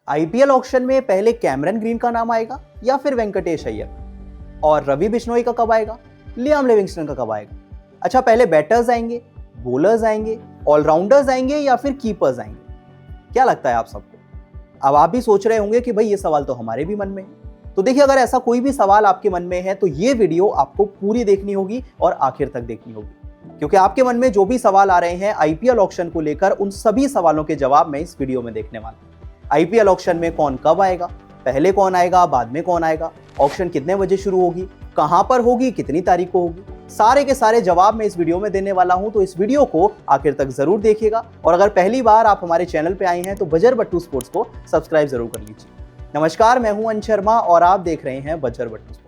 IPL auction में पहले Cameron green का नाम आएगा या फिर वेंकटेश अय्यर? और रवि बिश्नोई का कब आएगा? लियाम लिविंगस्टन का कब आएगा? अच्छा, पहले बैटर्स आएंगे, बॉलर्स आएंगे, ऑलराउंडर्स आएंगे या फिर कीपर्स आएंगे? क्या लगता है आप सबको? अब आप भी सोच रहे होंगे कि भाई ये सवाल तो हमारे भी मन में है। तो देखिए, अगर ऐसा कोई भी सवाल आपके मन में है तो ये वीडियो आपको पूरी देखनी होगी और आखिर तक देखनी होगी, क्योंकि आपके मन में जो भी सवाल आ रहे हैं आईपीएल ऑक्शन को लेकर, उन सभी सवालों के जवाब मैं इस वीडियो में देखने वाला हूं। आईपीएल ऑक्शन में कौन कब आएगा, पहले कौन आएगा, बाद में कौन आएगा, ऑक्शन कितने बजे शुरू होगी, कहां पर होगी, कितनी तारीख को होगी, सारे के सारे जवाब मैं इस वीडियो में देने वाला हूं। तो इस वीडियो को आखिर तक जरूर देखिएगा और अगर पहली बार आप हमारे चैनल पे आए हैं तो बजर बट्टू स्पोर्ट्स को सब्सक्राइब जरूर कर लीजिए। नमस्कार, मैं हूं अंश शर्मा और आप देख रहे हैं बजर बट्टू स्पोर्ट्स।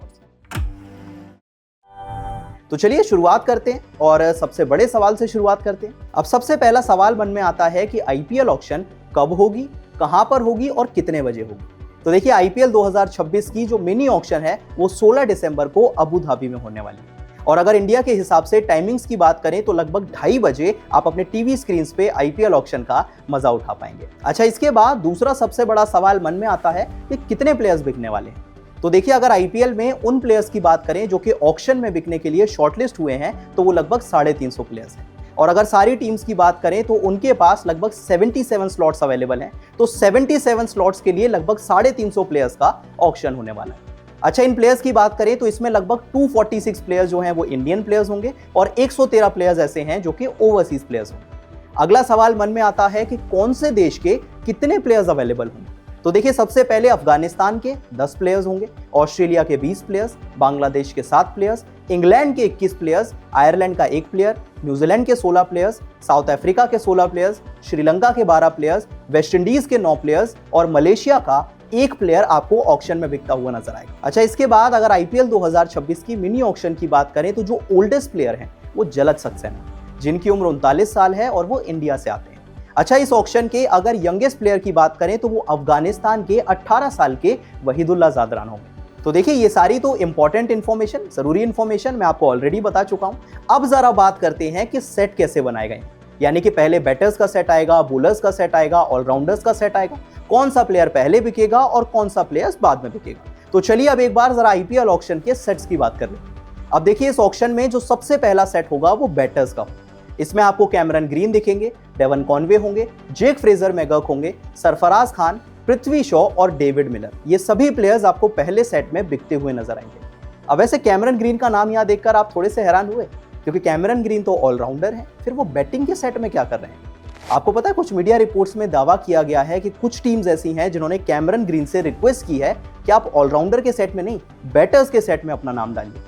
तो चलिए शुरुआत करते हैं और सबसे बड़े सवाल से शुरुआत करते हैं। अब सबसे पहला सवाल मन में आता है कि आईपीएल ऑक्शन कब होगी, कहां पर होगी और कितने बजे होगी। तो देखिए, आईपीएल 2026 की जो मिनी ऑक्शन है वो 16 दिसंबर को अबू धाबी में होने वाली है और अगर इंडिया के हिसाब से टाइमिंग्स की बात करें तो लगभग 2:30 बजे आप अपने टीवी स्क्रीन पे आईपीएल ऑक्शन का मजा उठा पाएंगे। अच्छा, इसके बाद दूसरा सबसे बड़ा सवाल मन में आता है कि कितने प्लेयर्स बिकने वाले हैं। तो देखिए, अगर आईपीएल में उन प्लेयर्स की बात करें जो कि ऑक्शन में बिकने के लिए शॉर्टलिस्ट हुए हैं तो वो लगभग 350 प्लेयर्स हैं और अगर सारी टीम्स की बात करें तो उनके पास लगभग 77 स्लॉट्स अवेलेबल हैं। तो 77 स्लॉट्स के लिए लगभग 350 प्लेयर्स का ऑक्शन होने वाला है। अच्छा, इन प्लेयर्स की बात करें तो इसमें लगभग 246 प्लेयर्स जो हैं वो इंडियन प्लेयर्स होंगे और 113 प्लेयर्स ऐसे हैं जो कि ओवरसीज प्लेयर्स होंगे। अगला सवाल मन में आता है कि कौन से देश के कितने प्लेयर्स अवेलेबल होंगे। तो देखिए, सबसे पहले अफगानिस्तान के 10 प्लेयर्स होंगे, ऑस्ट्रेलिया के 20 प्लेयर्स, बांग्लादेश के 7 प्लेयर्स, इंग्लैंड के 21 प्लेयर्स, आयरलैंड का 1 प्लेयर, न्यूजीलैंड के 16 प्लेयर्स, साउथ अफ्रीका के 16 प्लेयर्स, श्रीलंका के 12 प्लेयर्स, वेस्ट इंडीज के 9 प्लेयर्स और मलेशिया का 1 प्लेयर आपको ऑक्शन में बिकता हुआ नजर आएगा। अच्छा, इसके बाद अगर आईपीएल 2026 की मिनी ऑक्शन की बात करें तो जो ओल्डेस्ट प्लेयर हैं वो जलज सक्सेना, जिनकी उम्र 39 साल है और वो इंडिया से आते हैं। अच्छा, इस ऑक्शन के अगर यंगेस्ट प्लेयर की बात करें तो वो अफगानिस्तान के 18 साल के वहीदुल्ला ज़ादरान होंगे। तो देखिए, ये सारी तो इंपॉर्टेंट इन्फॉर्मेशन, जरूरी इन्फॉर्मेशन मैं आपको ऑलरेडी बता चुका हूं। अब जरा बात करते हैं कि सेट कैसे बनाए गए, यानी कि पहले बैटर्स का सेट आएगा, बॉलर्स का सेट आएगा, ऑलराउंडर्स का सेट आएगा, कौन सा प्लेयर पहले बिकेगा और कौन सा प्लेयर बाद में बिकेगा। तो चलिए अब एक बार जरा आईपीएल ऑक्शन के सेट्स की बात कर लेते हैं। अब देखिए, इस ऑक्शन में जो सबसे पहला सेट होगा वो बैटर्स का होगा। इसमें आपको कैमरन ग्रीन दिखेंगे, डेवन कॉनवे होंगे, जेक फ्रेजर मैगर्क होंगे, सरफराज खान, पृथ्वी शॉ और डेविड मिलर। ये सभी प्लेयर्स आपको पहले सेट में बिकते हुए नजर आएंगे। अब वैसे कैमरन ग्रीन का नाम यहाँ देखकर आप थोड़े से हैरान हुए, क्योंकि कैमरन ग्रीन तो ऑलराउंडर है, फिर वो बैटिंग के सेट में क्या कर रहे हैं। आपको पता है, कुछ मीडिया रिपोर्ट्स में दावा किया गया है कि कुछ टीम्स ऐसी हैं जिन्होंने कैमरन ग्रीन से रिक्वेस्ट की है कि आप ऑलराउंडर के सेट में नहीं, बैटर्स के सेट में अपना नाम डालिए।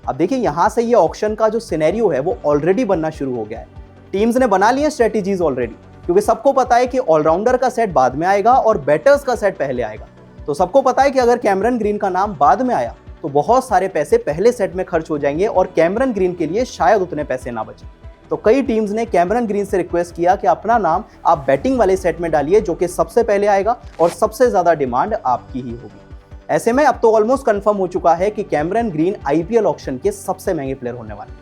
अब देखिए, यहां से ये ऑक्शन का जो सिनेरियो है वो ऑलरेडी बनना शुरू हो गया है। टीम्स ने बना लिए स्ट्रेटेजीज ऑलरेडी, क्योंकि सबको पता है कि ऑलराउंडर का सेट बाद में आएगा और बैटर्स का सेट पहले आएगा। तो सबको पता है कि अगर कैमरन ग्रीन का नाम बाद में आया तो बहुत सारे पैसे पहले सेट में खर्च हो जाएंगे और कैमरन ग्रीन के लिए शायद उतने पैसे ना बचे। तो कई टीम्स ने कैमरन ग्रीन से रिक्वेस्ट किया कि अपना नाम आप बैटिंग वाले सेट में डालिए, जो कि सबसे पहले आएगा और सबसे ज्यादा डिमांड आपकी ही होगी। ऐसे में अब तो ऑलमोस्ट कंफर्म हो चुका है कि कैमरन ग्रीन आईपीएल ऑक्शन के सबसे महंगे प्लेयर होने वाले।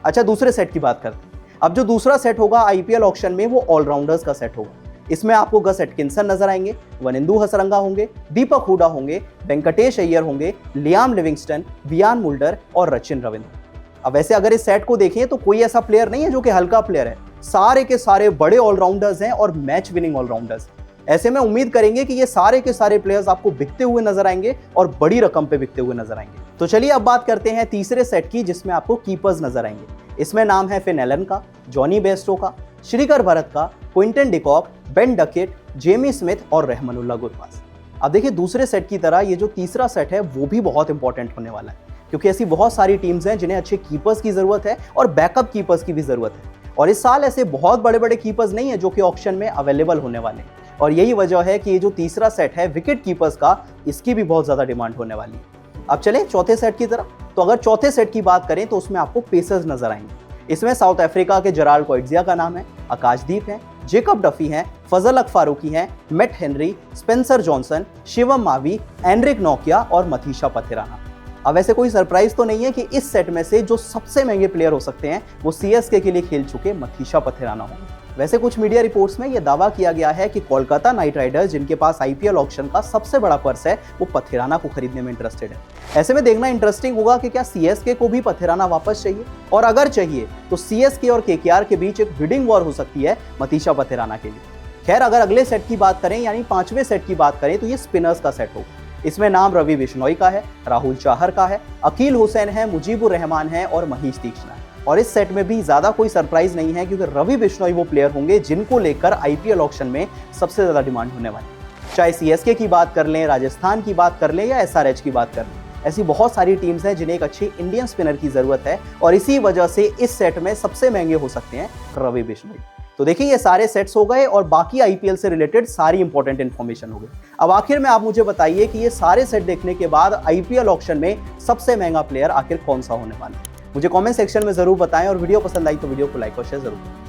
अच्छा, दूसरे सेट की बात करते हैं। अब जो दूसरा सेट होगा आईपीएल ऑक्शन में वो ऑलराउंडर्स का सेट होगा। इसमें आपको गस एटकिंसन नजर आएंगे, वनिंदु हसरंगा होंगे, दीपक हुडा होंगे, वेंकटेश अय्यर होंगे, लियाम लिविंगस्टन, वियान मुल्डर और रचिन रविंद्र। अब वैसे अगर इस सेट को देखें तो कोई ऐसा प्लेयर नहीं है जो कि हल्का प्लेयर है, सारे के सारे बड़े ऑलराउंडर्स हैं और मैच विनिंग ऑलराउंडर्स। ऐसे में उम्मीद करेंगे कि ये सारे के सारे प्लेयर्स आपको बिकते हुए नजर आएंगे और बड़ी रकम पे बिकते हुए नजर आएंगे। तो चलिए अब बात करते हैं तीसरे सेट की, जिसमें आपको कीपर्स नजर आएंगे। इसमें नाम है फिन एलन का, जॉनी बेस्टो का, श्रीकर भरत का, Quinton de Kock, Ben Duckett, Jamie Smith और रहमानुल्लाह गुरबाज। अब देखिए, दूसरे सेट की तरह ये जो तीसरा सेट है वो भी बहुत इंपॉर्टेंट होने वाला है, क्योंकि ऐसी बहुत सारी टीम्स हैं जिन्हें अच्छे कीपर्स की जरूरत है और बैकअप कीपर्स की भी जरूरत है। और इस साल ऐसे बहुत बड़े बड़े कीपर्स नहीं है जो कि ऑक्शन में अवेलेबल होने वाले हैं और यही वजह है कि ये जो तीसरा सेट है विकेट कीपर्स का, इसकी भी बहुत ज्यादा डिमांड होने वाली है। अब चलें चौथे सेट की तरफ। तो अगर चौथे सेट की बात करें तो उसमें आपको पेसर्स नजर आएंगे। इसमें साउथ अफ्रीका के जराल्ड कोएट्जिया का नाम है, आकाशदीप है, जेकब डफी हैं, फजल अक फारूकी हैं, Matt Henry, Spencer Johnson, Shivam Mavi, Anrich नोकिया और मथीशा पथिराना। अब ऐसे कोई सरप्राइज तो नहीं है कि इस सेट में से जो सबसे महंगे प्लेयर हो सकते हैं वो सीएसके के लिए खेल चुके मथीशा पथिराना होंगे। वैसे कुछ मीडिया रिपोर्ट्स में यह दावा किया गया है कि कोलकाता नाइट राइडर्स, जिनके पास आईपीएल ऑक्शन का सबसे बड़ा पर्स है, वो पथिराना को खरीदने में इंटरेस्टेड है। ऐसे में देखना इंटरेस्टिंग होगा कि क्या सीएसके को भी पथिराना वापस चाहिए, और अगर चाहिए तो सीएसके और केकेआर के बीच एक बिडिंग वॉर हो सकती है मतीशा पथिराना के लिए। खैर, अगर अगले सेट की बात करें यानी 5वें सेट की बात करें तो ये स्पिनर्स का सेट होगा। इसमें नाम रवि बिश्नोई का है, राहुल चाहर का है, अकील हुसैन है, मुजीबुर रहमान है और महीश तीक्ष्णा है। और इस सेट में भी ज्यादा कोई सरप्राइज नहीं है, क्योंकि रवि बिश्नोई वो प्लेयर होंगे जिनको लेकर आईपीएल ऑक्शन में सबसे ज्यादा डिमांड होने वाली है। चाहे सीएसके की बात कर लें, राजस्थान की बात कर लें या एसआरएच की बात कर लें, ऐसी बहुत सारी टीम्स हैं जिन्हें एक अच्छी इंडियन स्पिनर की जरूरत है, और इसी वजह से इस सेट में सबसे महंगे हो सकते हैं रवि बिश्नोई। तो देखिए, ये सारे सेट्स हो गए और बाकी आईपीएल से रिलेटेड सारी इंपॉर्टेंट इन्फॉर्मेशन हो गई। अब आखिर में आप मुझे बताइए कि ये सारे सेट देखने के बाद आईपीएल ऑक्शन में सबसे महंगा प्लेयर आखिर कौन सा होने वाला है। मुझे कमेंट सेक्शन में जरूर बताएं, और वीडियो पसंद आई तो वीडियो को लाइक और शेयर जरूर करें।